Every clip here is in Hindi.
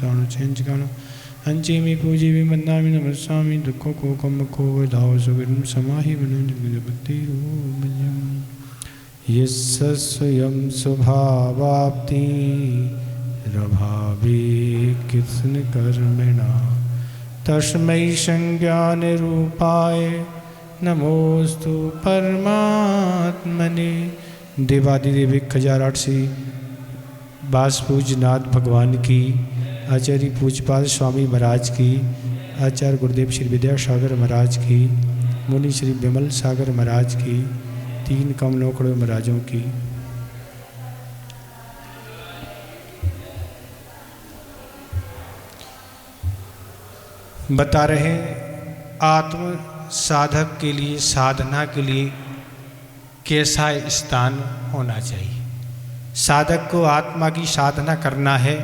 साणु चेंज काणु हंचेमी पूजी विमन्नामि नमस्सामि दुःखो को कम को दाव सुगिरम समाहि वनुजगति रूपयम् यस्य स्वयं स्वभावाप्ति रभावे कृष्ण कर्मणा तस्मै संज्ञान रूपाय नमोस्तु परमात्मने। देवादिदेव 1008 बास पूजनाथ भगवान की, आचार्य पूजपाल स्वामी महाराज की, आचार्य गुरुदेव श्री विद्यासागर महाराज की, मुनि श्री विमल सागर महाराज की, 3 कमलोकड़ महाराजों की। बता रहे आत्म साधक के लिए, साधना के लिए कैसा स्थान होना चाहिए। साधक को आत्मा की साधना करना है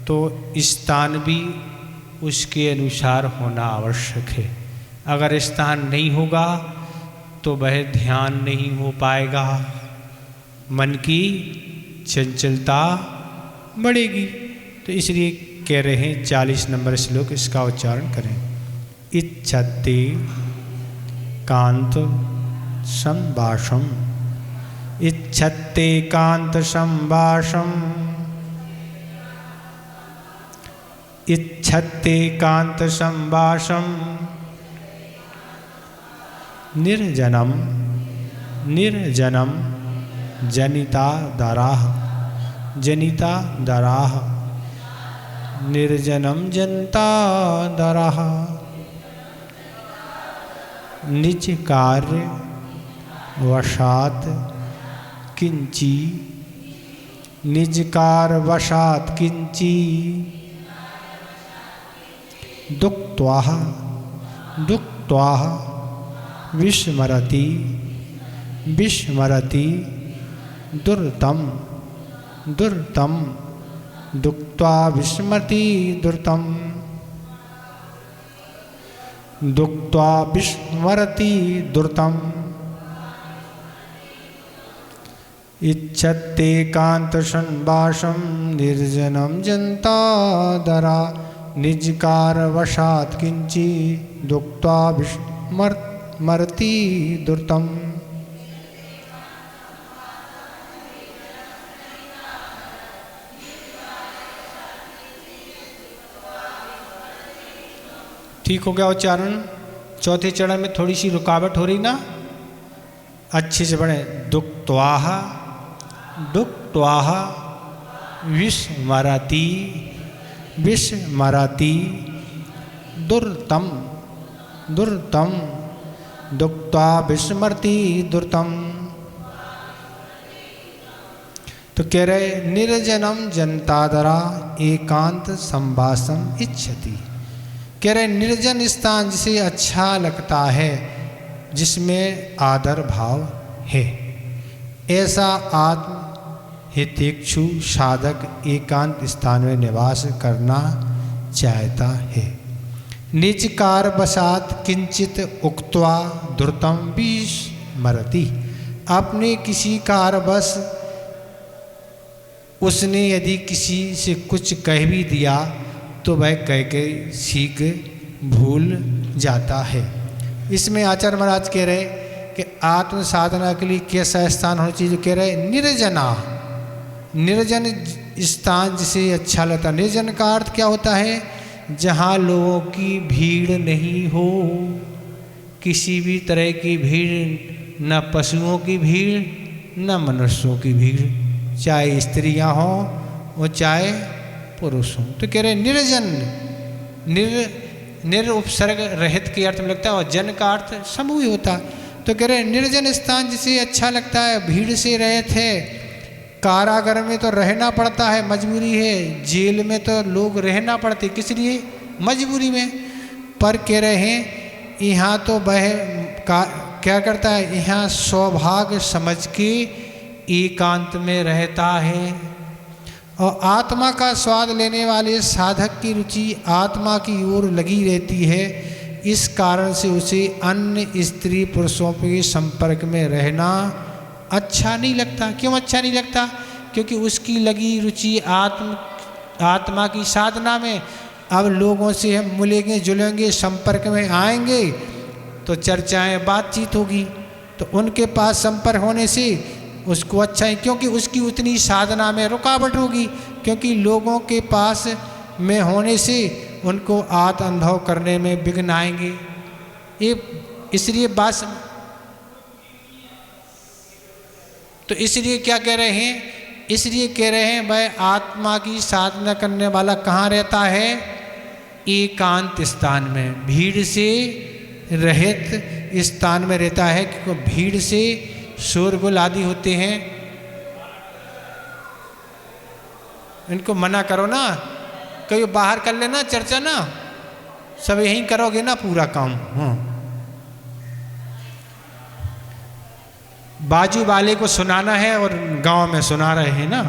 तो स्थान भी उसके अनुसार होना आवश्यक है। अगर स्थान नहीं होगा तो वह ध्यान नहीं हो पाएगा, मन की चंचलता बढ़ेगी। तो इसलिए कह रहे हैं 40 नंबर श्लोक, इसका उच्चारण करें। इच्छते कांत संभाषम, इच्छते कांत संभाषम, इच्छते कांत संभाषम निर्जनम निर्जनम जनिता दराह, जनिता दराह निर्जनम जनता दराह निज कार्य वशात किंची, निज कार्य वशात किंची दुक्त्वाह दुक्त्वाह विस्मरति विस्मरति दुर्तम दुर्तम दुक्त्वा विस्मरति दुर्तम दुक्त्वा विस्मरति दुर्तम। इच्छते कांत संभाषम निर्जनम जनता दरा निजकार वशात किंची दुक्त्वा विस्मरति दुर्तम। ठीक हो गया उच्चारण। चौथे चरण में थोड़ी सी रुकावट हो रही ना, अच्छे से पढ़े। दुक्त्वाह दुक्त्वाह विस्मरति विस्मरति दुर्तम दुर्तम दुक्त्वा विस्मरति दुर्तम। तो कह रहे निर्जनम जनतादरा एकांत संभाषम इच्छति। कह रहे निर्जन स्थान जिसे अच्छा लगता है, जिसमें आदर भाव है, ऐसा आत्म हितेक्षु साधक एकांत स्थान में निवास करना चाहता है। निज कार बसात किंचित उक्त्वा दुर्तम विस्मरति। अपने किसी कार बस उसने यदि किसी से कुछ कह भी दिया तो वह कह के सीख भूल जाता है। इसमें आचार्य महाराज कह रहे कि आत्म साधना के लिए कैसा स्थान होना चाहिए। कह रहे निर्जना, निर्जन स्थान जिसे अच्छा लगता। निर्जन का अर्थ क्या होता है? जहाँ लोगों की भीड़ नहीं हो, किसी भी तरह की भीड़, न पशुओं की भीड़ न मनुष्यों की भीड़, चाहे स्त्रियाँ हों और चाहे पुरुष हों। तो कह रहे निर्जन, निरुपसर्ग रहित के अर्थ में लगता है, और जन का अर्थ समूह ही होता। तो कह रहे निर्जन स्थान जिसे अच्छा लगता है, भीड़ से रहित है। कारागार में तो रहना पड़ता है, मजबूरी है। जेल में तो लोग रहना पड़ते, किस लिए? मजबूरी में। पर कह रहे हैं यहाँ तो वह क्या करता है, यहाँ सौभाग्य समझ के एकांत में रहता है। और आत्मा का स्वाद लेने वाले साधक की रुचि आत्मा की ओर लगी रहती है। इस कारण से उसे अन्य स्त्री पुरुषों के संपर्क में रहना अच्छा नहीं लगता। क्यों अच्छा नहीं लगता? क्योंकि उसकी लगी रुचि आत्मा की साधना में अब लोगों से हम मिलेंगे जुलेंगे, संपर्क में आएंगे तो चर्चाएं बातचीत होगी, तो उनके पास संपर्क होने से उसको अच्छा है, क्योंकि उसकी उतनी साधना में रुकावट होगी, क्योंकि लोगों के पास में होने से उनको आत्म अनुभव करने में विघ्न आएंगे। ये इसलिए बात, तो इसलिए क्या कह रहे हैं, इसलिए कह रहे हैं भाई आत्मा की साधना करने वाला कहाँ रहता है, एकांत स्थान में, भीड़ से रहित स्थान में रहता है। क्योंकि भीड़ से शोरगुल आदि होते हैं, इनको मना करो ना, कहीं बाहर कर लेना चर्चा ना, सब यहीं करोगे ना पूरा काम। हाँ, बाजू वाले को सुनाना है और गांव में सुना रहे हैं ना,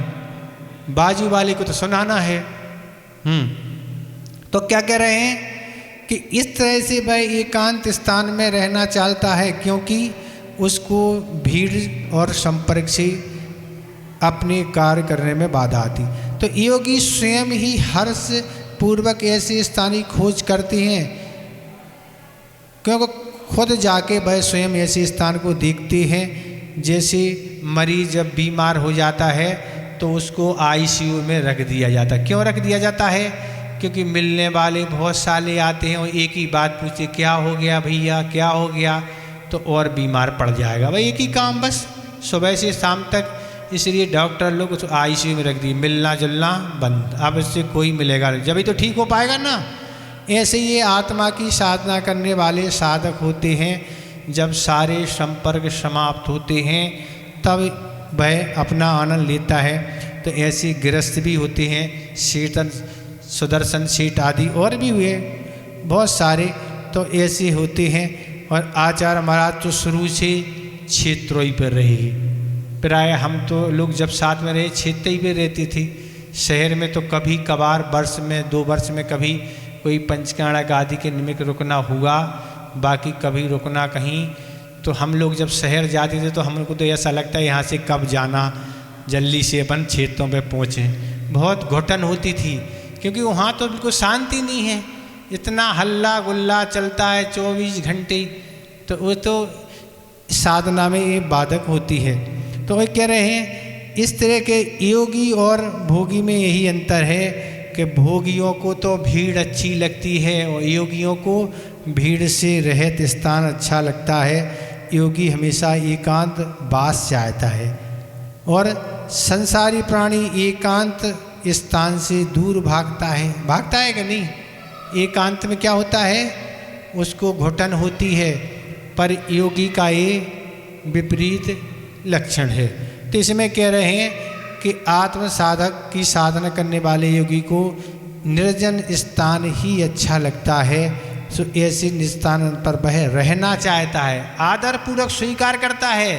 बाजू वाले को तो सुनाना है। तो क्या कह रहे हैं कि इस तरह से भाई एकांत स्थान में रहना चाहता है, क्योंकि उसको भीड़ और संपर्क से अपने कार्य करने में बाधा आती। तो योगी स्वयं ही हर्ष पूर्वक ऐसे स्थान की खोज करते हैं, क्योंकि खुद जाके वह स्वयं ऐसे स्थान को देखते हैं। जैसे मरीज जब बीमार हो जाता है तो उसको आईसीयू में रख दिया जाता है। क्यों रख दिया जाता है, क्योंकि मिलने वाले बहुत सारे आते हैं और एक ही बात पूछते, क्या हो गया भैया, क्या हो गया, तो और बीमार पड़ जाएगा। भाई एक ही काम बस सुबह से शाम तक, इसलिए डॉक्टर लोग उसको आईसीयू में रख दिए, मिलना जुलना बंद, अब इससे कोई मिलेगा नहीं, जब ही तो ठीक हो पाएगा ना। ऐसे ये आत्मा की साधना करने वाले साधक होते हैं, जब सारे संपर्क समाप्त होते हैं तब वह अपना आनंद लेता है। तो ऐसे गृहस्थ भी होते हैं, शीतन सुदर्शन सेठ आदि और भी हुए बहुत सारे, तो ऐसे होते हैं। और आचार्य महाराज तो शुरू से क्षेत्रों पर रहे, प्राय हम तो लोग जब साथ में रहे क्षेत्र ही पे रहती थी। शहर में तो कभी कभार वर्ष में 2 वर्ष में कभी कोई पंचकाणक आदि के निमित्त रुकना हुआ, बाकी कभी रुकना कहीं। तो हम लोग जब शहर जाते थे तो हमको तो ऐसा लगता है यहाँ से कब जाना, जल्दी से अपन क्षेत्रों पे पहुँचें। बहुत घुटन होती थी, क्योंकि वहाँ तो बिल्कुल शांति नहीं है, इतना हल्ला गुल्ला चलता है 24 घंटे, तो वो तो साधना में ये बाधक होती है। तो वो कह रहे हैं इस तरह के योगी और भोगी में यही अंतर है कि भोगियों को तो भीड़ अच्छी लगती है और योगियों को भीड़ से रहित स्थान अच्छा लगता है। योगी हमेशा एकांत वास चाहता है और संसारी प्राणी एकांत स्थान से दूर भागता है कि नहीं। एकांत में क्या होता है, उसको घुटन होती है, पर योगी का ये विपरीत लक्षण है। तो इसमें कह रहे हैं कि आत्म साधक की साधना करने वाले योगी को निर्जन स्थान ही अच्छा लगता है। सो ऐसे स्थान पर वह रहना चाहता है, आदर पूर्वक स्वीकार करता है,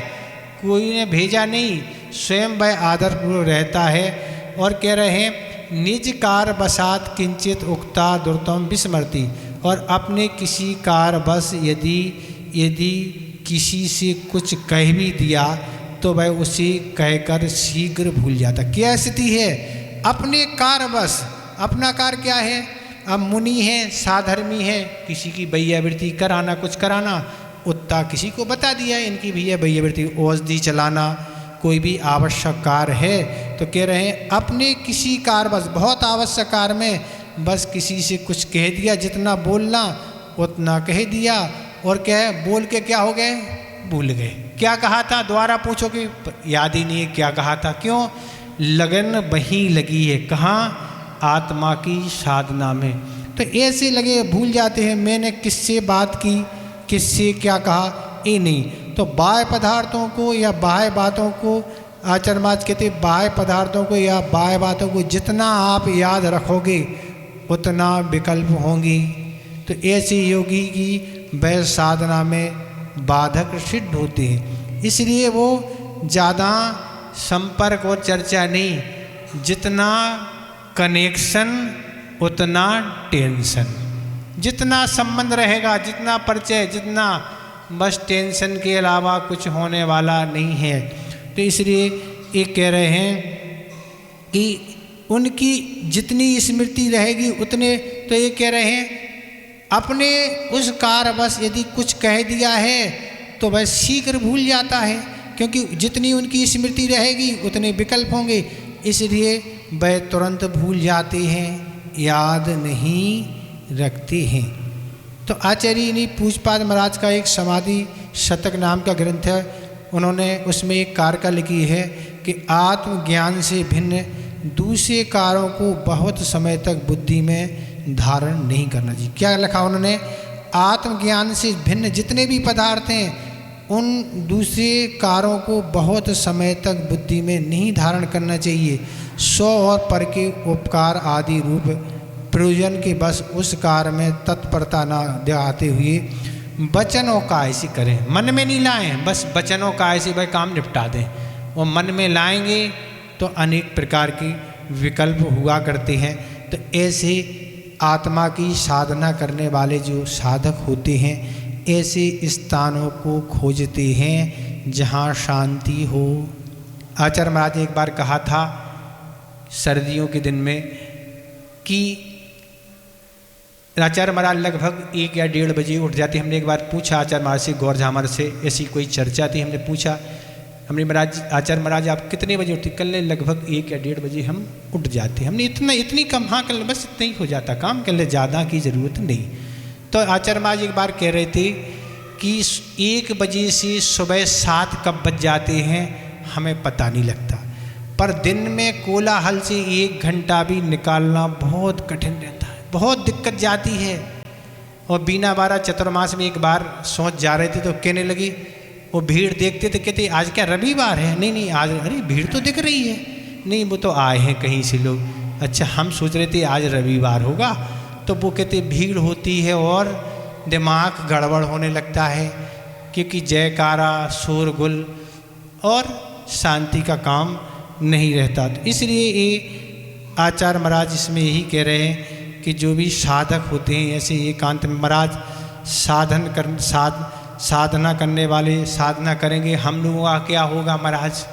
कोई ने भेजा नहीं, स्वयं वह आदर पूर्वक रहता है। और कह रहे हैं निज कार बसात किंचित उक्ता दुर्तम विस्मृति, और अपने किसी कार बस यदि किसी से कुछ कह भी दिया तो वह उसे कहकर शीघ्र भूल जाता। क्या स्थिति है, अपने कार बस, अपना कार क्या है, अब मुनि है, साधर्मी है, किसी की भैयावृत्ति कराना, कुछ कराना, उतना किसी को बता दिया इनकी भी है भैयावृत्ति, औषधि चलाना, कोई भी आवश्यक कार्य है। तो कह रहे हैं अपने किसी कार बस, बहुत आवश्यक कार्य में बस किसी से कुछ कह दिया, जितना बोलना उतना कह दिया, और क्या है, बोल के क्या हो गए, भूल गए। क्या कहा था, दोबारा पूछो कि याद ही नहीं है क्या कहा था। क्यों, लगन वहीं लगी है, कहाँ, आत्मा की साधना में। तो ऐसे लगे भूल जाते हैं, मैंने किससे बात की, किससे क्या कहा, ये नहीं। तो बाह्य पदार्थों को या बाह्य बातों को, आचार्य महाराज कहते बाह्य पदार्थों को या बाह्य बातों को जितना आप याद रखोगे उतना विकल्प होंगी। तो ऐसे योगी की वह साधना में बाधक सिद्ध होते हैं, इसलिए वो ज़्यादा संपर्क और चर्चा नहीं, जितना कनेक्शन उतना टेंशन, जितना संबंध रहेगा, जितना परिचय, जितना बस टेंशन के अलावा कुछ होने वाला नहीं है। तो इसलिए ये कह रहे हैं कि उनकी जितनी स्मृति रहेगी उतने, तो ये कह रहे हैं अपने उस कारणवश यदि कुछ कह दिया है तो वह शीघ्र भूल जाता है, क्योंकि जितनी उनकी स्मृति रहेगी उतने विकल्प होंगे, इसलिए वह तुरंत भूल जाते हैं, याद नहीं रखते हैं। तो आचार्य ने पूज्यपाद महाराज का एक समाधि शतक नाम का ग्रंथ है, उन्होंने उसमें एक कारका लिखी है कि आत्मज्ञान से भिन्न दूसरे कार्यों को बहुत समय तक बुद्धि में धारण नहीं करना चाहिए। क्या लिखा उन्होंने? आत्मज्ञान से भिन्न जितने भी पदार्थ हैं उन दूसरे कार्यों को बहुत समय तक बुद्धि में नहीं धारण करना चाहिए। स्व और पर के उपकार आदि रूप प्रयोजन के बस उस कार्य में तत्परता न दिखाते हुए वचनों का ऐसी करें, मन में नहीं लाएं, बस वचनों का ऐसे वह काम निपटा दें। वो मन में लाएंगे तो अनेक प्रकार के विकल्प हुआ करते हैं। तो ऐसे आत्मा की साधना करने वाले जो साधक होते हैं ऐसे स्थानों को खोजते हैं जहाँ शांति हो। आचार्य महाराज ने एक बार कहा था सर्दियों के दिन में कि आचार्य महाराज लगभग 1 या 1:30 बजे उठ जाते। हमने एक बार पूछा आचार्य महाराज से, गौर झामर से ऐसी कोई चर्चा थी, हमने पूछा, हमने महाराज आचार्य महाराज आप कितने बजे उठते? कल लगभग 1 या 1:30 बजे हम उठ जाते। हमने इतनी कम, हाँ कल बस इतना ही हो जाता काम, कल ज़्यादा की ज़रूरत नहीं। तो आचार्य महाराज एक बार कह रहे थे कि 1 बजे से सुबह 7 कब बज जाते हैं हमें पता नहीं लगता, पर दिन में कोलाहल से 1 घंटा भी निकालना बहुत कठिन रहता है, बहुत दिक्कत जाती है। और बीना बारा चतुर्मास में एक बार सोच जा रहे थे तो कहने लगी, वो भीड़ देखते थे, कहते आज क्या रविवार है? नहीं आज, अरे भीड़ तो दिख रही है। नहीं वो तो आए हैं कहीं से लोग। अच्छा हम सोच रहे थे आज रविवार होगा, तो वो कहते भीड़ होती है और दिमाग गड़बड़ होने लगता है, क्योंकि जयकारा शोरगुल और शांति का काम नहीं रहता। तो इसलिए ये आचार्य महाराज इसमें यही कह रहे हैं कि जो भी साधक होते हैं ऐसे एकांत में महाराज साधना करने वाले साधना करेंगे। हम लोगों का क्या होगा महाराज?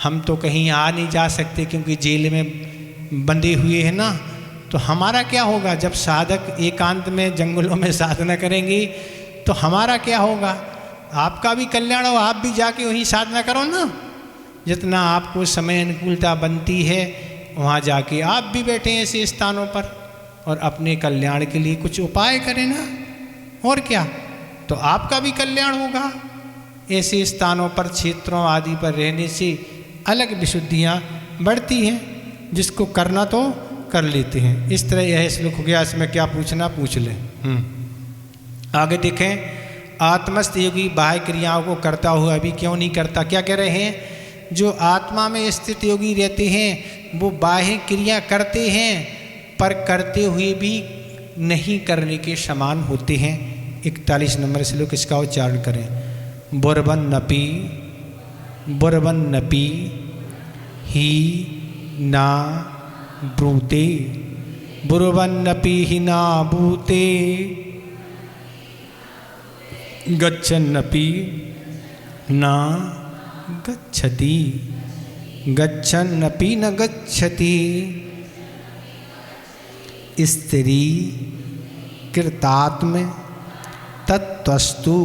हम तो कहीं आ नहीं जा सकते क्योंकि जेल में बंधे हुए हैं ना, तो हमारा क्या होगा? जब साधक एकांत में जंगलों में साधना करेंगे तो हमारा क्या होगा? आपका भी कल्याण हो, आप भी जाके वहीं साधना करो ना। जितना आपको समय अनुकूलता बनती है वहाँ जाके आप भी बैठे हैं ऐसे स्थानों पर और अपने कल्याण के लिए कुछ उपाय करें ना, और क्या, तो आपका भी कल्याण होगा। ऐसे स्थानों पर क्षेत्रों आदि पर रहने से अलग विशुद्धियाँ बढ़ती हैं, जिसको करना तो कर लेते हैं। इस तरह यह श्लोक हो गया। इसमें क्या पूछना पूछ लें। आगे देखें, आत्मस्थ योगी बाह्य क्रियाओं को करता हुआ अभी क्यों नहीं करता? क्या कह रहे हैं? जो आत्मा में स्थित योगी रहते हैं वो बाह्य क्रिया करते हैं पर करते हुए भी नहीं करने के समान होते हैं। 41 नंबर श्लोक इसका उच्चारण करें। बुरबन नपी ही ना ब्रूते, बुरबन्नपि ही ना भूते, गच्छन्नपि ना गच्छति, गच्छन्नपि न गच्छति, स्त्री कृतात्म तत्वस्तु,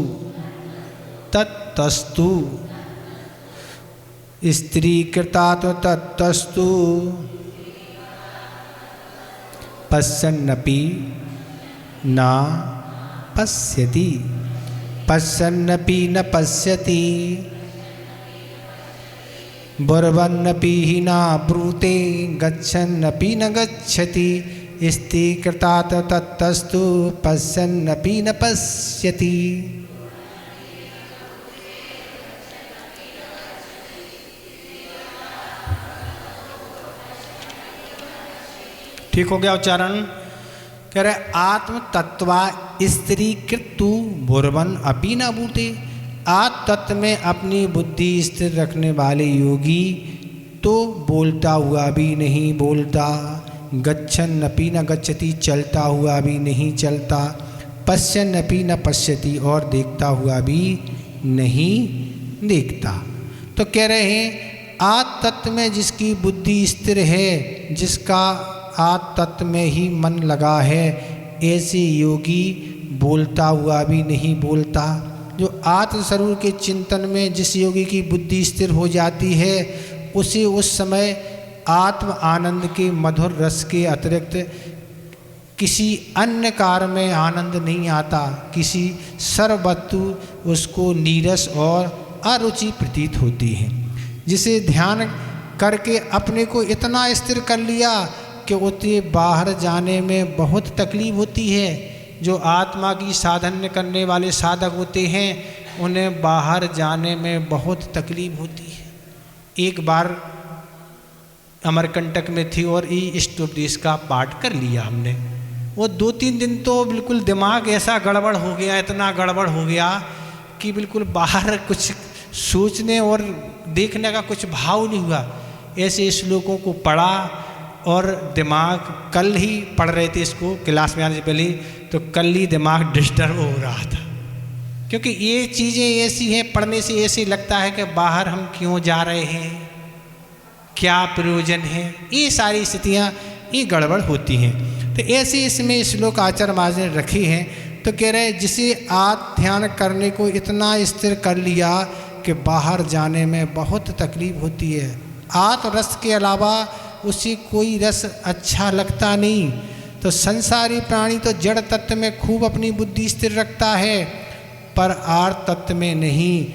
तत्वस्तु, स्त्री कृतात्म तत्वस्तु, पश्यन्नपि न पश्यति, पश्यन्नपि न पश्यति, बुरबन्नपि ही न ब्रूते, गच्छन्नपि न गच्छति, स्त्री कृतात् तत्तस्तु, पश्यन्नपि न पश्यति। ठीक हो गया उच्चारण? कह रहे आत्म तत्वा स्त्री कृतु बुरबन अपि न भूते। आत्म तत्व में अपनी बुद्धि स्थिर रखने वाले योगी तो बोलता हुआ भी नहीं बोलता, गच्छन्नपि न गच्छति, चलता हुआ भी नहीं चलता, पश्यन्नपि न पश्यति, और देखता हुआ भी नहीं देखता। तो कह रहे हैं आत्म तत्व में जिसकी बुद्धि स्थिर है, जिसका आत्म तत्व में ही मन लगा है, ऐसे योगी बोलता हुआ भी नहीं बोलता। जो आत्म स्वरूप के चिंतन में जिस योगी की बुद्धि स्थिर हो जाती है, उसे उस समय आत्म आनंद के मधुर रस के अतिरिक्त किसी अन्य कार्य में आनंद नहीं आता। किसी सर्ववस्तु उसको नीरस और अरुचि प्रतीत होती है। जिसे ध्यान करके अपने को इतना स्थिर कर लिया कि उसे बाहर जाने में बहुत तकलीफ होती है। जो आत्मा की साधन करने वाले साधक होते हैं, उन्हें बाहर जाने में बहुत तकलीफ होती है। एक बार अमरकंटक में थी और इष्टोपदेश का पाठ कर लिया हमने। वो 2-3 दिन तो बिल्कुल दिमाग ऐसा गड़बड़ हो गया, इतना गड़बड़ हो गया कि बिल्कुल बाहर कुछ सोचने और देखने का कुछ भाव नहीं हुआ। ऐसे श्लोकों को पढ़ा और दिमाग, कल ही पढ़ रहे थे इसको क्लास में आने से पहले, तो कल ही दिमाग डिस्टर्ब हो रहा था। क्योंकि ये चीज़ें ऐसी हैं, पढ़ने से ऐसे लगता है कि बाहर हम क्यों जा रहे हैं, क्या प्रयोजन है, ये सारी स्थितियाँ ये गड़बड़ होती हैं। तो ऐसे इसमें श्लोक आचार्य महाराज ने रखे हैं। तो कह रहे जिसे आत्म ध्यान करने को इतना स्थिर कर लिया कि बाहर जाने में बहुत तकलीफ होती है। आत्म रस के अलावा उसे कोई रस अच्छा लगता नहीं। तो संसारी प्राणी तो जड़ तत्व में खूब अपनी बुद्धि स्थिर रखता है, पर आर्त तत्व में नहीं,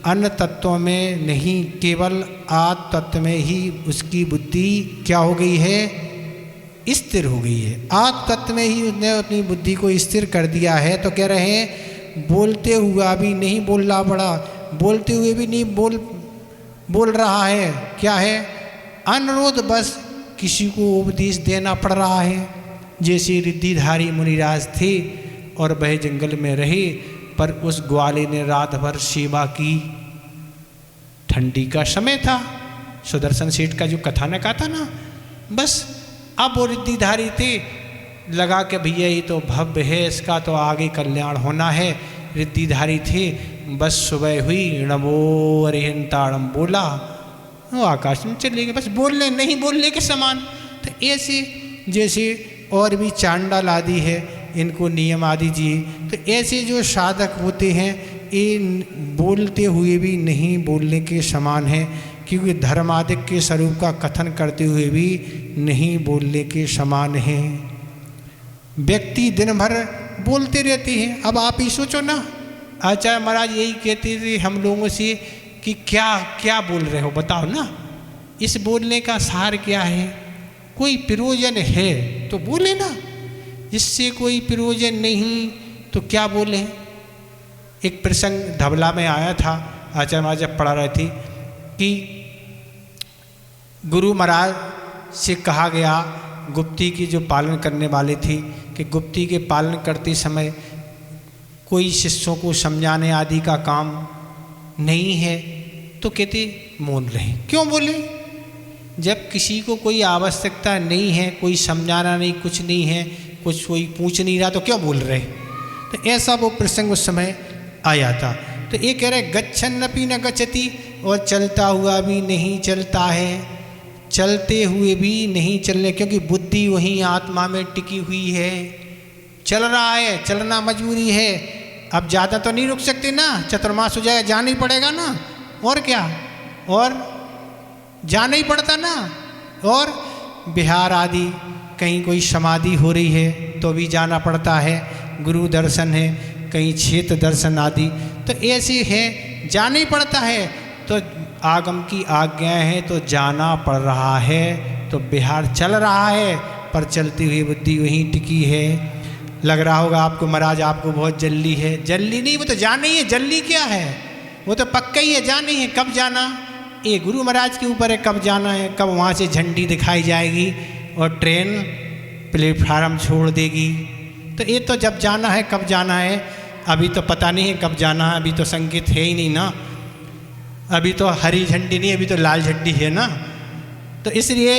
अन्य तत्वों में नहीं, केवल आत्म तत्व में ही उसकी बुद्धि क्या हो गई है, स्थिर हो गई है। आत्म तत्व में ही उसने अपनी बुद्धि को स्थिर कर दिया है। तो कह रहे हैं बोलते हुआ भी नहीं बोलना पड़ा, बोलते हुए भी नहीं बोल रहा है। क्या है, अनुरोध बस किसी को उपदेश देना पड़ रहा है। जैसे रिद्धिधारी मुनिराज थे और वह जंगल में रहे, पर उस ग्वाले ने रात भर सेवा की। ठंडी का समय था, सुदर्शन सेठ का जो कथानक आता ना, बस अब वो रिद्धिधारी थे, लगा कि भैया ये तो भव्य है, इसका तो आगे कल्याण होना है। रिद्धिधारी थे, बस सुबह हुई, नमो अरिहंताणम बोला, वो आकाश में चले गए, बस बोलने नहीं बोलने के समान। तो ऐसे जैसे और भी चांडाल आदि है, इनको नियम आदि जी, तो ऐसे जो साधक होते हैं ये बोलते हुए भी नहीं बोलने के समान है। क्योंकि धर्मादिक के स्वरूप का कथन करते हुए भी नहीं बोलने के समान है। व्यक्ति दिन भर बोलते रहते हैं। अब आप ही सोचो ना, आचार्य महाराज यही कहते थे हम लोगों से कि क्या क्या बोल रहे हो, बताओ ना, इस बोलने का सार क्या है। कोई प्रयोजन है तो बोले ना, जिससे कोई प्रयोजन नहीं तो क्या बोले। एक प्रसंग धबला में आया था, आचार्य महाराज जब पढ़ा रहे थे कि गुरु महाराज से कहा गया, गुप्ती की जो पालन करने वाले थे, कि गुप्ती के पालन करते समय कोई शिष्यों को समझाने आदि का काम नहीं है, तो कहते मौन रहे। क्यों बोले, जब किसी को कोई आवश्यकता नहीं है, कोई समझाना नहीं, कुछ नहीं है, कुछ कोई पूछ नहीं रहा, तो क्यों बोल रहे। तो ऐसा वो प्रसंग उस समय आया था। तो ये कह रहे गच्छन अपि न गच्छति, और चलता हुआ भी नहीं चलता है, चलते हुए भी नहीं चलने, क्योंकि बुद्धि वहीं आत्मा में टिकी हुई है। चल रहा है, चलना मजबूरी है, अब ज़्यादा तो नहीं रुक सकते ना, चतुर्मास हो जाएगा, जाना ही पड़ेगा ना, और क्या, और जाना ही पड़ता ना। और बिहार आदि कहीं कोई समाधि हो रही है तो भी जाना पड़ता है, गुरु दर्शन है, कहीं क्षेत्र दर्शन आदि, तो ऐसे है, जाना ही पड़ता है। तो आगम की आज्ञाएं हैं तो जाना पड़ रहा है। तो बिहार चल रहा है, पर चलती हुई बुद्धि वहीं टिकी है। लग रहा होगा आपको महाराज आपको बहुत जल्दी है, जल्दी नहीं, वो तो जाना ही है। जल्दी क्या है, वो तो पक्का ही है, जाना ही है। कब जाना, ये गुरु महाराज के ऊपर है, कब जाना है, कब वहाँ से झंडी दिखाई जाएगी और ट्रेन प्लेटफार्म छोड़ देगी। तो ये तो जब जाना है, कब जाना है, अभी तो पता नहीं है कब जाना है, अभी तो संकेत है ही नहीं ना, अभी तो हरी झंडी नहीं, अभी तो लाल झंडी है ना। तो इसलिए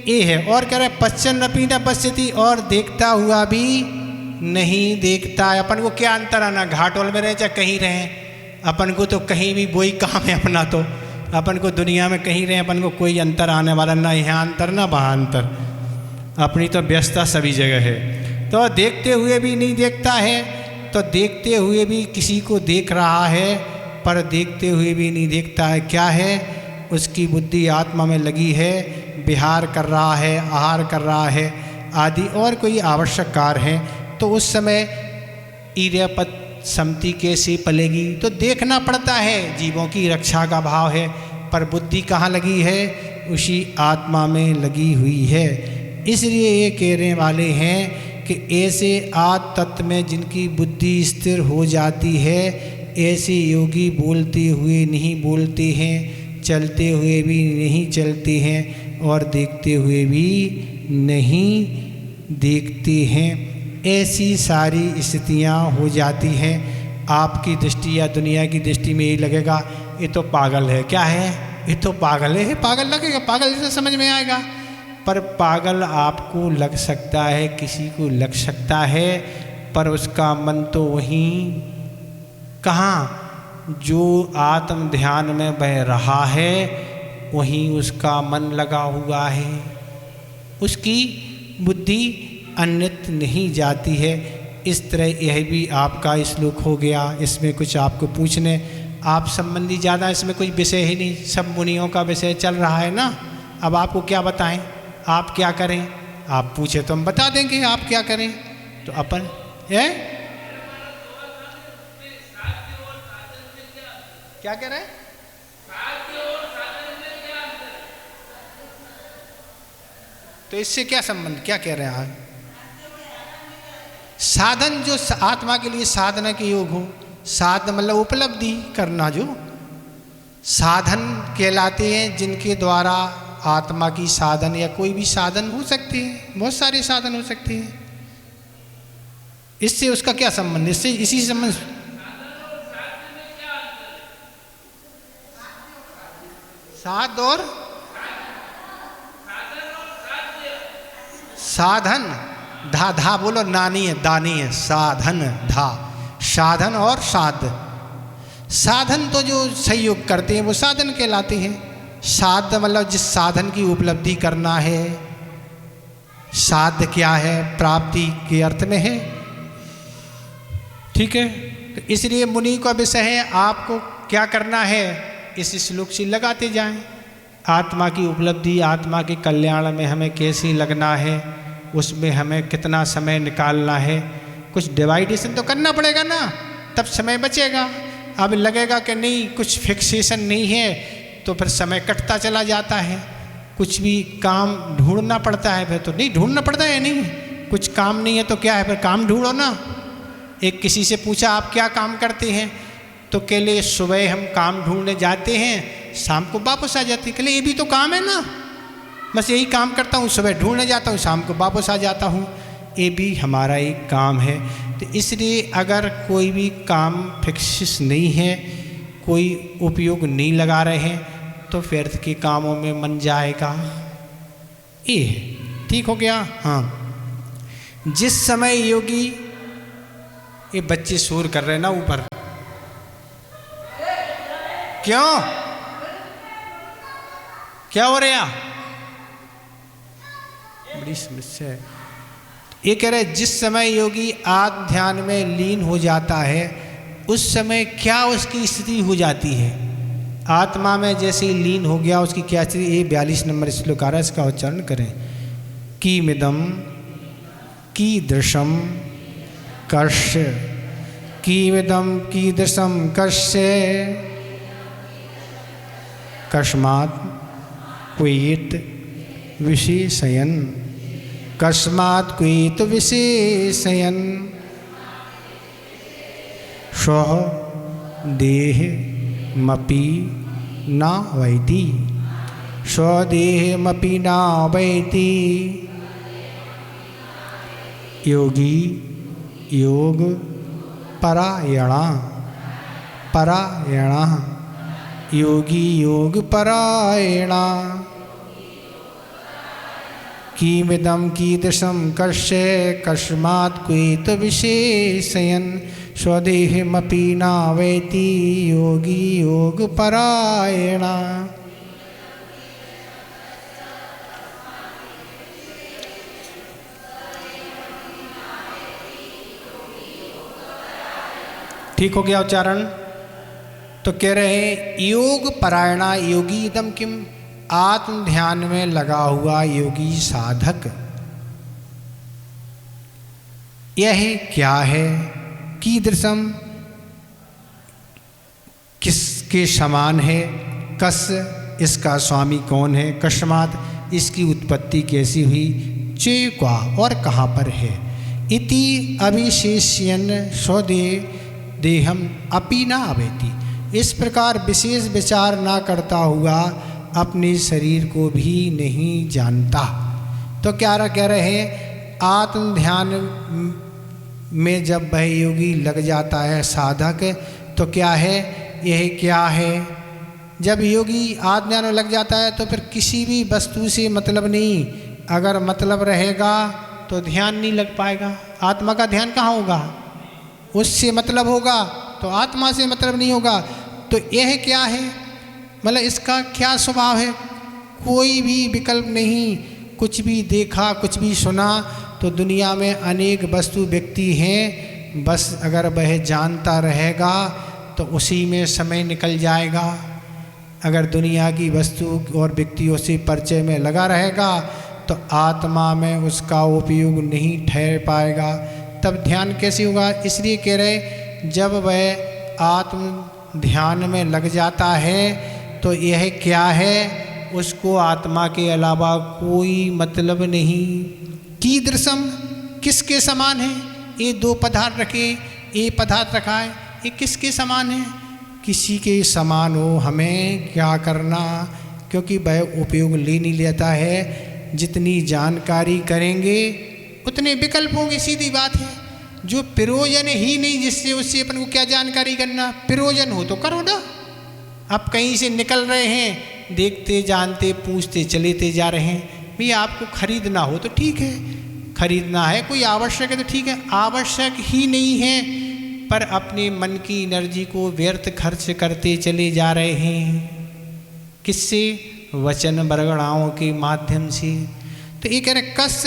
ये है। और कह रहे पश्चन अपि न पश्यति, और देखता हुआ भी नहीं देखता है। अपन को क्या अंतर आना, घाटोल में रहे चाहे कहीं रहे, अपन को तो कहीं भी वही काम है अपना। तो अपन को दुनिया में कहीं रहे, अपन को कोई अंतर आने वाला ना, यहाँ अंतर ना वहाँ अंतर, अपनी तो व्यस्तता सभी जगह है। तो देखते हुए भी नहीं देखता है, तो देखते हुए भी किसी को देख रहा है, पर देखते हुए भी नहीं देखता है। क्या है? उसकी बुद्धि आत्मा में लगी है, विहार कर रहा है, आहार कर रहा है आदि और कोई आवश्यक कार्य है। तो उस समय ईर्यपत समति कैसे पलेगी? तो देखना पड़ता है, जीवों की रक्षा का भाव है, पर बुद्धि कहाँ लगी है? उसी आत्मा में लगी हुई है। इसलिए ये कहने वाले हैं कि ऐसे आत्म तत्व में जिनकी बुद्धि स्थिर हो जाती है, ऐसे योगी बोलते हुए नहीं बोलते हैं, चलते हुए भी नहीं चलते हैं और देखते हुए भी नहीं देखते हैं। ऐसी सारी स्थितियाँ हो जाती हैं। आपकी दृष्टि या दुनिया की दृष्टि में ये लगेगा ये तो पागल है। क्या है? ये तो पागल है, पागल लगेगा, पागल जैसे समझ में आएगा। पर पागल आपको लग सकता है, किसी को लग सकता है, पर उसका मन तो वहीं कहाँ जो आत्म ध्यान में बह रहा है वहीं उसका मन लगा हुआ है, उसकी बुद्धि अन्यत्र नहीं जाती है। इस तरह यह भी आपका श्लोक हो गया। इसमें कुछ आपको पूछने आप संबंधी ज़्यादा इसमें कोई विषय ही नहीं, सब मुनियों का विषय चल रहा है ना। अब आपको क्या बताएं, आप क्या करें? आप पूछे तो हम बता देंगे आप क्या करें। तो अपन है क्या कह रहे हैं? तो इससे क्या संबंध, क्या कह रहे हैं आप? साधन जो आत्मा के लिए साधना के योग हो, साधन मतलब उपलब्धि करना, जो साधन कहलाते हैं जिनके द्वारा आत्मा की साधन या कोई भी साधन हो सकते हैं, बहुत सारे साधन हो सकते हैं। इससे उसका क्या संबंध? इससे इसी संबंध साध और साधन, धा धा बोलो, नानी है दानी है, साधन धा, साधन और साध। साधन तो जो सहयोग करते हैं वो साधन कहलाते हैं। साध मतलब जिस साधन की उपलब्धि करना है। साध क्या है? प्राप्ति के अर्थ में है। ठीक है, तो इसलिए मुनि का विषय है आपको क्या करना है, इस श्लोक से लगाते जाएं। आत्मा की उपलब्धि, आत्मा के कल्याण में हमें कैसे लगना है, उसमें हमें कितना समय निकालना है, कुछ डिवाइडेशन तो करना पड़ेगा ना, तब समय बचेगा। अब लगेगा कि नहीं कुछ फिक्सेशन नहीं है तो फिर समय कटता चला जाता है। कुछ भी काम ढूंढना पड़ता है, फिर तो नहीं ढूंढना पड़ता है, नहीं कुछ काम नहीं है तो क्या है, फिर काम ढूंढो ना। एक किसी से पूछा आप क्या काम करते हैं, तो कह ले सुबह हम काम ढूंढने जाते हैं, शाम को वापस आ जाते हैं। कह ले ये भी तो काम है ना, बस यही काम करता हूँ, सुबह ढूंढने जाता हूँ, शाम को वापस आ जाता हूँ, ये भी हमारा एक काम है। तो इसलिए अगर कोई भी काम फिक्स नहीं है, कोई उपयोग नहीं लगा रहे हैं, तो व्यर्थ के कामों में मन जाएगा। ये ठीक हो गया। हाँ, जिस समय योगी, ये बच्चे शोर कर रहे हैं ना ऊपर, क्यों क्या हो रहा? बड़ी समस्या है। ये कह रहे जिस समय योगी आत्म ध्यान में लीन हो जाता है, उस समय क्या उसकी स्थिति हो जाती है? आत्मा में जैसे ही लीन हो गया उसकी क्या स्थिति? ये 42 नंबर श्लोक आ रहा है, इसका उच्चारण करें। कीमिदम कीदृशम कर्ष, कीमिदम कीदृशम कर्ष, कस्मात् क्वेत विशेषयन्, कस्मात् क्वेत विशेषयन्, स्वः देहमपि न वैति, स्वदेहमपि न वैति, योगी योग परायणा, परायणा योगी योग परायणा, कीमिदं कीदृशं कर्ष्य, कस्मात् क्वेत विशेषयन्, स्वदेहमपि नावेति योगी योग परायणा। ठीक हो गया उच्चारण? तो कह रहे हैं योग परायणा योगी इदम किम, आत्म ध्यान में लगा हुआ योगी साधक यह क्या है, कीदृशम किसके समान है, कस इसका स्वामी कौन है, कस्मात् इसकी उत्पत्ति कैसी हुई, चे क्या और कहाँ पर है, इति अविशेष्यन स्वदेह देहम अपि न आवेति, इस प्रकार विशेष विचार ना करता हुआ अपने शरीर को भी नहीं जानता। तो क्या कह रहे हैं, आत्म ध्यान में जब वह योगी लग जाता है साधक, तो क्या है, यह क्या है, जब योगी आत्म ध्यान में लग जाता है तो फिर किसी भी वस्तु से मतलब नहीं, अगर मतलब रहेगा तो ध्यान नहीं लग पाएगा। आत्मा का ध्यान कहाँ होगा, उससे मतलब होगा, तो आत्मा से मतलब नहीं होगा। तो यह क्या है, मतलब इसका क्या स्वभाव है, कोई भी विकल्प नहीं, कुछ भी देखा कुछ भी सुना, तो दुनिया में अनेक वस्तु व्यक्ति हैं, बस अगर वह जानता रहेगा तो उसी में समय निकल जाएगा। अगर दुनिया की वस्तु और व्यक्तियों से परिचय में लगा रहेगा तो आत्मा में उसका उपयोग नहीं ठहर पाएगा, तब ध्यान कैसे होगा। इसलिए कह रहे जब वह आत्म ध्यान में लग जाता है तो यह क्या है, उसको आत्मा के अलावा कोई मतलब नहीं। कीदृशम किसके समान है, ये दो पदार्थ रखे, ये पदार्थ रखा है, ये किसके समान है, किसी के समान हो हमें क्या करना, क्योंकि वह उपयोग ले नहीं लेता है। जितनी जानकारी करेंगे उतने विकल्प होंगे, सीधी बात है। जो प्रयोजन ही नहीं जिससे उससे अपन को क्या जानकारी करना, प्रयोजन हो तो करो ना। आप कहीं से निकल रहे हैं, देखते जानते पूछते चलेते जा रहे हैं, भैया आपको खरीदना हो तो ठीक है, खरीदना है कोई आवश्यक है तो ठीक है, आवश्यक ही नहीं है पर अपने मन की एनर्जी को व्यर्थ खर्च करते चले जा रहे हैं, किससे, वचन बरगड़ाओं के माध्यम से। तो ये कह रहे कस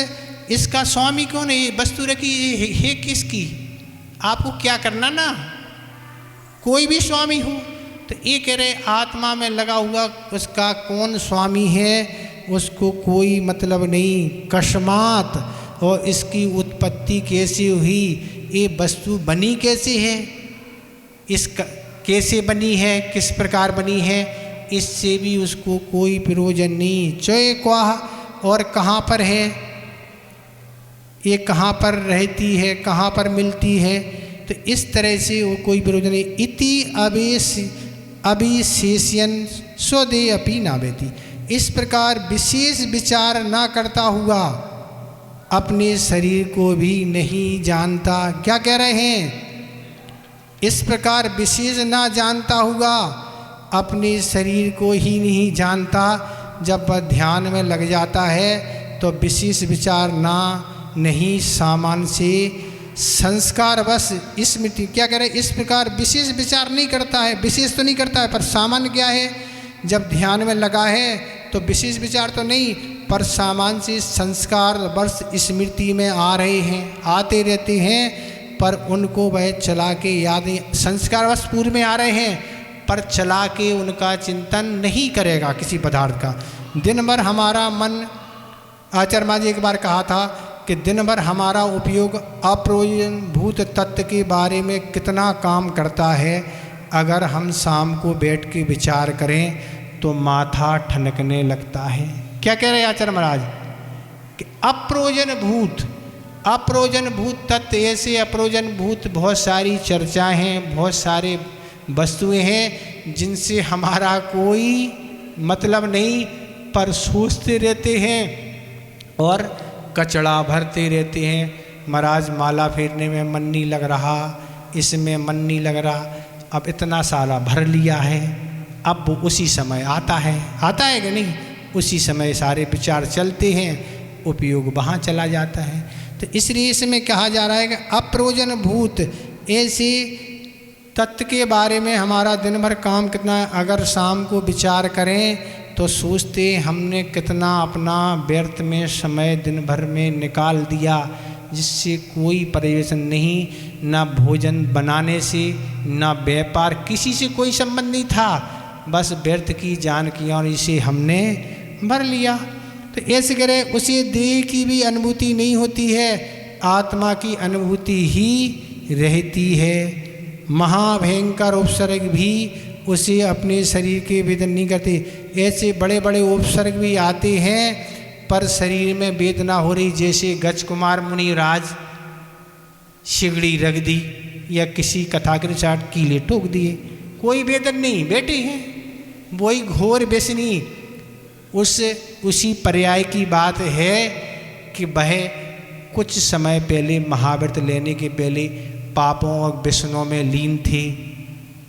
इसका स्वामी कौन है, ये वस्तु रखी है किसकी, आपको क्या करना ना, कोई भी स्वामी हो। तो ये कह रहे आत्मा में लगा हुआ उसका कौन स्वामी है, उसको कोई मतलब नहीं। कस्मात्, और इसकी उत्पत्ति कैसे हुई, ये वस्तु बनी कैसे है, इसका कैसे बनी है, किस प्रकार बनी है, इससे भी उसको कोई प्रयोजन नहीं। चय क्या और कहाँ पर है, ये कहाँ पर रहती है, कहाँ पर मिलती है, तो इस तरह से वो कोई प्रयोजन नहीं। इति अविशेष्यन स्वदेह अपि नावेति, इस प्रकार विशेष विचार ना करता हुआ अपने शरीर को भी नहीं जानता। क्या कह रहे हैं, इस प्रकार विशेष ना जानता हुआ अपने शरीर को ही नहीं जानता। जब वह ध्यान में लग जाता है तो विशेष विचार ना नहीं, सामान्य से संस्कार बस स्मृति। क्या कह रहे, इस प्रकार विशेष विचार नहीं करता है, विशेष तो नहीं करता है पर सामान्य क्या है, जब ध्यान में लगा है तो विशेष विचार तो नहीं पर सामान्य से संस्कार वर्ष स्मृति में आ रहे हैं, आते रहते हैं, पर उनको वह चला के याद, संस्कार वर्ष पूर्व में आ रहे हैं पर चला के उनका चिंतन नहीं करेगा किसी पदार्थ का। दिन भर हमारा मन, आचार्य महाराज एक बार कहा था कि दिन भर हमारा उपयोग अप्रयोजनभूत तत्व के बारे में कितना काम करता है, अगर हम शाम को बैठ के विचार करें तो माथा ठनकने लगता है। क्या कह रहे हैं आचार्य महाराज कि अप्रयोजन भूत तत्व, ऐसे अप्रयोजन भूत बहुत सारी चर्चाएं हैं, बहुत सारे वस्तुएं हैं जिनसे हमारा कोई मतलब नहीं, पर सोचते रहते हैं और कचड़ा भरते रहते हैं। महाराज माला फेरने में मन नहीं लग रहा, इसमें मन नहीं लग रहा, अब इतना सारा भर लिया है, अब वो उसी समय आता है कि नहीं, उसी समय सारे विचार चलते हैं, उपयोग वहाँ चला जाता है। तो इसलिए इसमें कहा जा रहा है कि अप्रयोजन भूत ऐसे तत्व के बारे में हमारा दिन भर काम कितना है, अगर शाम को विचार करें तो सोचते हमने कितना अपना व्यर्थ में समय दिन भर में निकाल दिया, जिससे कोई प्रयोजन नहीं, ना भोजन बनाने से, ना व्यापार, किसी से कोई संबंध नहीं था, बस व्यर्थ की जान किया और इसे हमने भर लिया। तो ऐसे करे उसे देह की भी अनुभूति नहीं होती है, आत्मा की अनुभूति ही रहती है। महाभयंकर उपसर्ग भी उसे अपने शरीर के वेदन नहीं करते। ऐसे बड़े बड़े उपसर्ग भी आते हैं पर शरीर में वेदना हो रही, जैसे गज कुमार मुनिराज सिगड़ी रख दी या किसी कथा के अनुसार कीले ठोक दिए, कोई वेदन नहीं, बैठे हैं। वही घोर व्यसनी उसी पर्याय की बात है कि वह कुछ समय पहले महाव्रत लेने के पहले पापों और व्यसनों में लीन थे,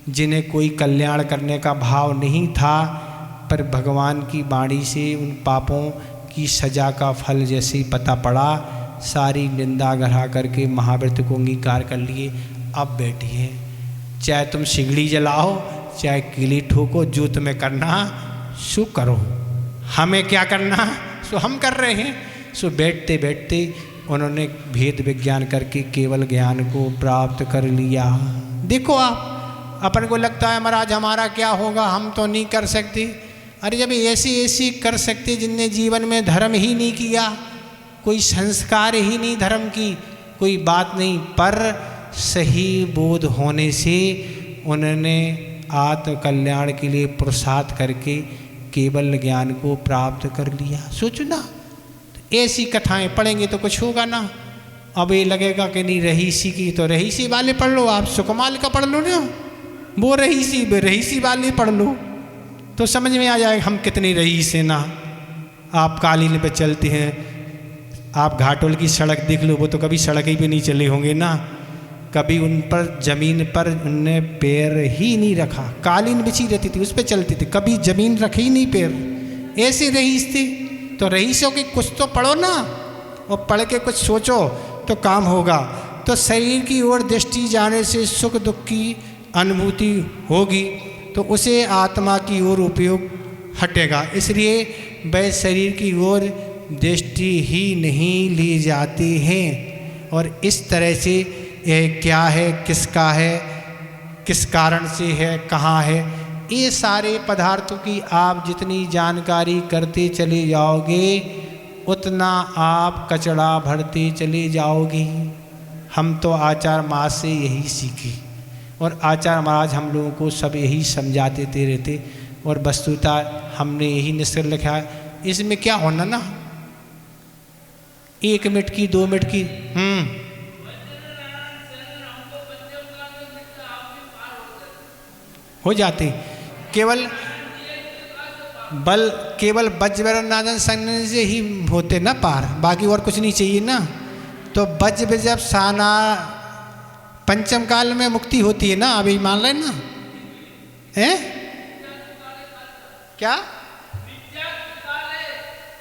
जिन्हें कोई कल्याण करने का भाव नहीं था, पर भगवान की वाणी से उन पापों की सजा का फल जैसे ही पता पड़ा, सारी निंदा गढ़ा करके महाव्रत को अंगीकार कर लिए। अब बैठी है, चाहे तुम सिगड़ी जलाओ चाहे कीली ठोको, जो तुम्हें करना सो करो, हमें क्या करना सो हम कर रहे हैं। सो बैठते बैठते उन्होंने भेद विज्ञान करके केवल ज्ञान को प्राप्त कर लिया। देखो आप, अपन को लगता है महाराज हमारा क्या होगा, हम तो नहीं कर सकते। अरे जब ऐसी कर सकते जिनने जीवन में धर्म ही नहीं किया, कोई संस्कार ही नहीं धर्म की, कोई बात नहीं, पर सही बोध होने से उन्होंने आत्म कल्याण के लिए पुरुषार्थ करके केवल ज्ञान को प्राप्त कर लिया। सोचो ना, ऐसी कथाएं पढ़ेंगे तो कुछ होगा ना। अब ये लगेगा कि नहीं, रहीसी की तो रहीसी वाले पढ़ लो, आप सुकमाल का पढ़ लो ना, वो रहीसी वाले पढ़ लो तो समझ में आ जाएगा हम कितने रईस हैं ना। आप कालीन पे चलते हैं, आप घाटोल की सड़क देख लो, वो तो कभी सड़क ही पे नहीं चले होंगे ना, कभी उन पर जमीन पर उनने पैर ही नहीं रखा, कालीन बिछी रहती थी उस पर चलती थी, कभी जमीन रखे ही नहीं पैर। ऐसे रईस थे। तो रईसों की कुछ तो पढ़ो ना, और पढ़ के कुछ सोचो तो काम होगा। तो शरीर की ओर दृष्टि जाने से सुख दुख की अनुभूति होगी, तो उसे आत्मा की ओर उपयोग हटेगा। इसलिए वह शरीर की ओर दृष्टि ही नहीं ली जाती हैं। और इस तरह से यह क्या है, किसका है, किस कारण से है, कहाँ है, ये सारे पदार्थों की आप जितनी जानकारी करते चले जाओगे उतना आप कचड़ा भरते चले जाओगे। हम तो आचार्य महाराज से यही सीखे, और आचार्य महाराज हम लोगों को सब यही समझाते रहते, और वस्तुतः हमने यही निष्कर्ष लिखा है। इसमें क्या होना ना, 1 मिनट की 2 मिनट की हो जाती, केवल वज्रनादन संग से ही होते ना पार, बाकी और कुछ नहीं चाहिए ना। तो वज्र जब साना पंचम काल में मुक्ति होती है ना, अभी मान रहे ना, हैं क्या,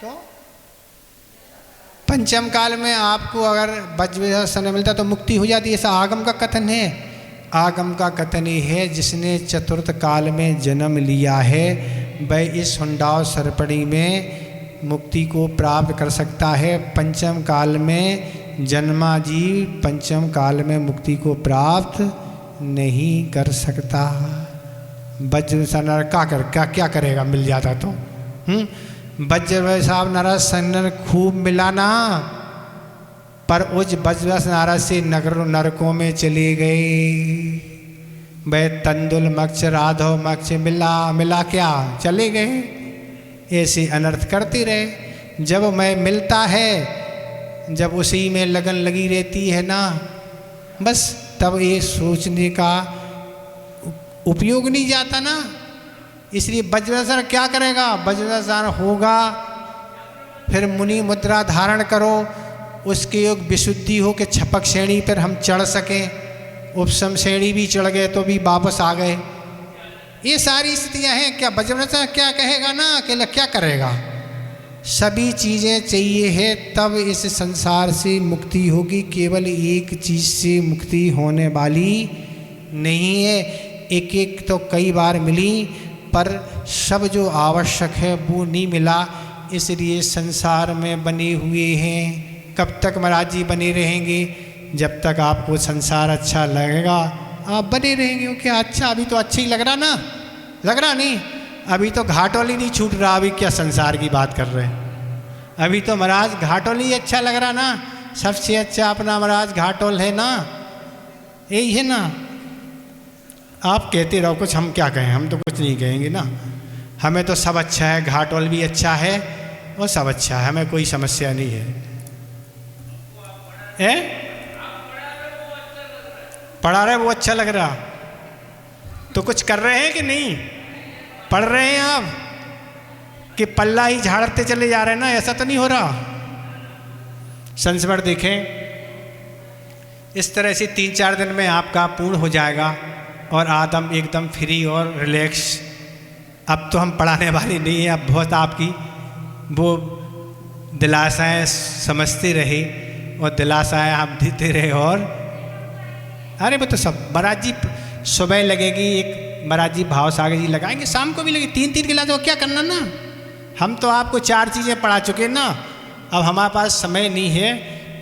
तो पंचम काल में आपको अगर वज्र समय मिलता तो मुक्ति हो जाती है, ऐसा आगम का कथन है। आगम का कथन ये है, जिसने चतुर्थ काल में जन्म लिया है वह इस हुंडाव सर्पणी में मुक्ति को प्राप्त कर सकता है। पंचम काल में जन्मा जीव पंचम काल में मुक्ति को प्राप्त नहीं कर सकता। वज्र सनर क्या करेगा, मिल जाता तो वज्र साहब नरस सनर खूब मिलाना, पर उस वज्रस नारद से नरकों में चले गए। वह तंदुल मक्ष राधव मक्ष मिला क्या चले गए, ऐसे अनर्थ करते रहे। जब मैं मिलता है, जब उसी में लगन लगी रहती है ना, बस तब ये सोचने का उपयोग नहीं जाता ना। इसलिए वज्रासन क्या करेगा, वज्रासन होगा, फिर मुनि मुद्रा धारण करो, उसके योग विशुद्धि हो कि छपक श्रेणी पर हम चढ़ सकें। उपसम श्रेणी भी चढ़ गए तो भी वापस आ गए। ये सारी स्थितियां हैं। क्या वज्रासन क्या कहेगा ना, अकेला क्या करेगा, सभी चीज़ें चाहिए है तब इस संसार से मुक्ति होगी, केवल एक चीज़ से मुक्ति होने वाली नहीं है। एक एक तो कई बार मिली पर सब जो आवश्यक है वो नहीं मिला, इसलिए संसार में बने हुए हैं। कब तक महाराज जी बने रहेंगे? जब तक आपको संसार अच्छा लगेगा आप बने रहेंगे। क्योंकि अच्छा, अभी तो अच्छा ही लग रहा ना, लग रहा नहीं? अभी तो घाटोली नहीं छूट रहा, अभी क्या संसार की बात कर रहे हैं? अभी तो महाराज घाटोली अच्छा लग रहा ना, सबसे अच्छा अपना महाराज घाटोल है ना, यही है ना। आप कहते रहो कुछ, हम क्या कहें, हम तो कुछ नहीं कहेंगे ना। हमें तो सब अच्छा है, घाटोल भी अच्छा है और सब अच्छा है, हमें कोई समस्या नहीं है। पढ़ा रहे वो अच्छा लग रहा, तो कुछ कर रहे हैं कि नहीं? पढ़ रहे हैं आप कि पल्ला ही झाड़ते चले जा रहे हैं ना? ऐसा तो नहीं हो रहा। संस्मरण देखें, इस तरह से 3-4 दिन में आपका पूर्ण हो जाएगा और आदम एकदम फ्री और रिलैक्स। अब तो हम पढ़ाने वाले नहीं हैं, अब बहुत आपकी वो दिलासाएं समझते रहे और दिलासाएं आप देते रहे। और अरे वो तो सब महाराज जी सुबह लगेगी, एक महाराज जी भाव सागर जी लगाएंगे, शाम को भी लगेगी, 3-3 गिलास। तो क्या करना ना, हम तो आपको 4 चीज़ें पढ़ा चुके ना, अब हमारे पास समय नहीं है।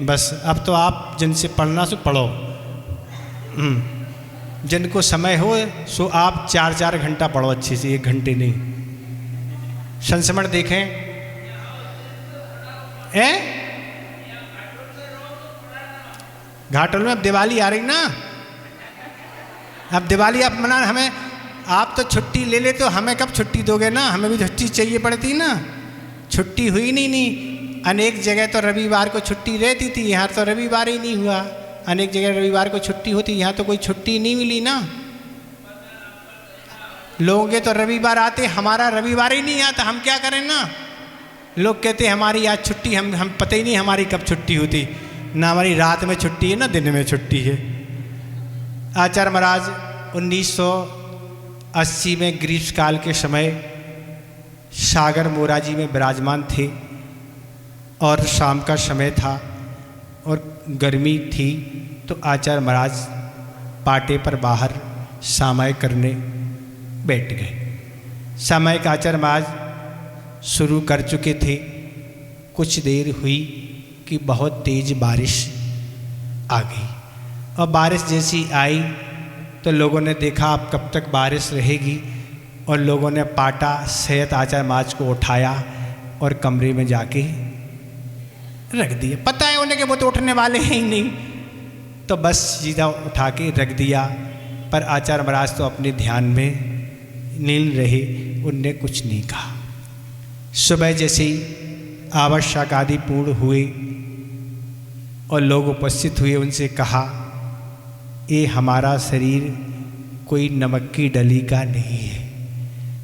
बस अब तो आप जिनसे पढ़ना सो पढ़ो, जिनको समय हो सो आप 4-4 घंटा पढ़ो अच्छे से, 1 घंटे नहीं। संस्मरण देखें, घाटोल में अब दिवाली आ रही ना, अब दिवाली आप मना, हमें आप तो छुट्टी ले ले, तो हमें कब छुट्टी दोगे ना? हमें भी छुट्टी चाहिए पड़ती ना, छुट्टी हुई नहीं। अनेक जगह तो रविवार को छुट्टी रहती थी, यहाँ तो रविवार ही नहीं हुआ। अनेक जगह रविवार को छुट्टी होती, यहाँ तो कोई छुट्टी नहीं मिली ना। लोगों के तो रविवार आते, हमारा रविवार ही नहीं आता, हम क्या करें ना? लोग कहते हमारी आज छुट्टी, हम पता ही नहीं हमारी कब छुट्टी होती ना, हमारी रात में छुट्टी है ना दिन में छुट्टी है। आचार्य महाराज 1980 में ग्रीष्मकाल के समय सागर मोराजी में विराजमान थे और शाम का समय था और गर्मी थी, तो आचार्य महाराज पाटे पर बाहर सामायिक करने बैठ गए। सामायिक आचार्य महाराज शुरू कर चुके थे। कुछ देर हुई कि बहुत तेज बारिश आ गई और बारिश जैसी आई तो लोगों ने देखा अब कब तक बारिश रहेगी, और लोगों ने पाटा सहित आचार्य महाराज को उठाया और कमरे में जाके रख दिया। पता है उन्हें कि वो तो उठने वाले हैं ही नहीं, तो बस सीधा उठा के रख दिया। पर आचार्य महाराज तो अपने ध्यान में लीन रहे, उनने कुछ नहीं कहा। सुबह जैसे ही आवश्यक आदि पूर्ण हुए और लोग उपस्थित हुए, उनसे कहा ये हमारा शरीर कोई नमक की डली का नहीं है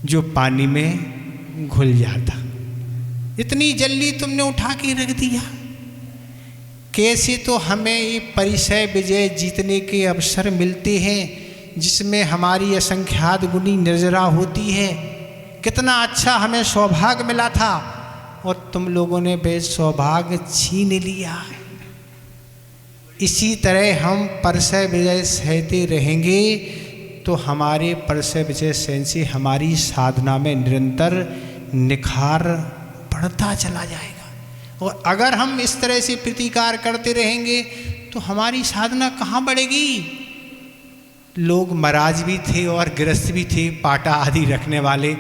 जो पानी में घुल जाता, इतनी जल्दी तुमने उठा के रख दिया। कैसे तो हमें ये परिचय विजय जीतने के अवसर मिलते हैं जिसमें हमारी असंख्यात गुनी निर्जरा होती है। कितना अच्छा हमें सौभाग्य मिला था और तुम लोगों ने वे सौभाग्य छीन लिया। इसी तरह हम परिचय विजय सहते रहेंगे तो हमारे परिचय विजय सहन से हमारी साधना में निरंतर निखार बढ़ता चला जाएगा। और अगर हम इस तरह से प्रतिकार करते रहेंगे तो हमारी साधना कहाँ बढ़ेगी। लोग महाराज भी थे और गृहस्थ भी थे, पाटा आदि रखने वाले,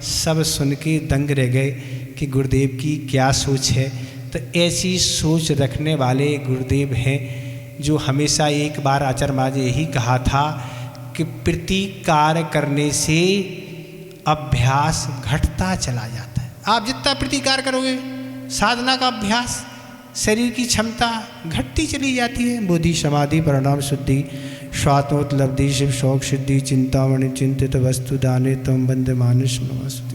सब सुन के दंग रह गए कि गुरुदेव की क्या सोच है। तो ऐसी सोच रखने वाले गुरुदेव हैं जो हमेशा एक बार आचार्य महाराज यही कहा था कि प्रतिकार करने से अभ्यास घटता चला जाता है। आप जितना प्रतिकार करोगे, साधना का अभ्यास, शरीर की क्षमता घटती चली जाती है। बुद्धि समाधि परिणाम शुद्धि स्वात्मोपलब्धि शिव शौक सिद्धि चिंतामणि चिंतित वस्तु दाने तम बंद मानुष नमस्ते।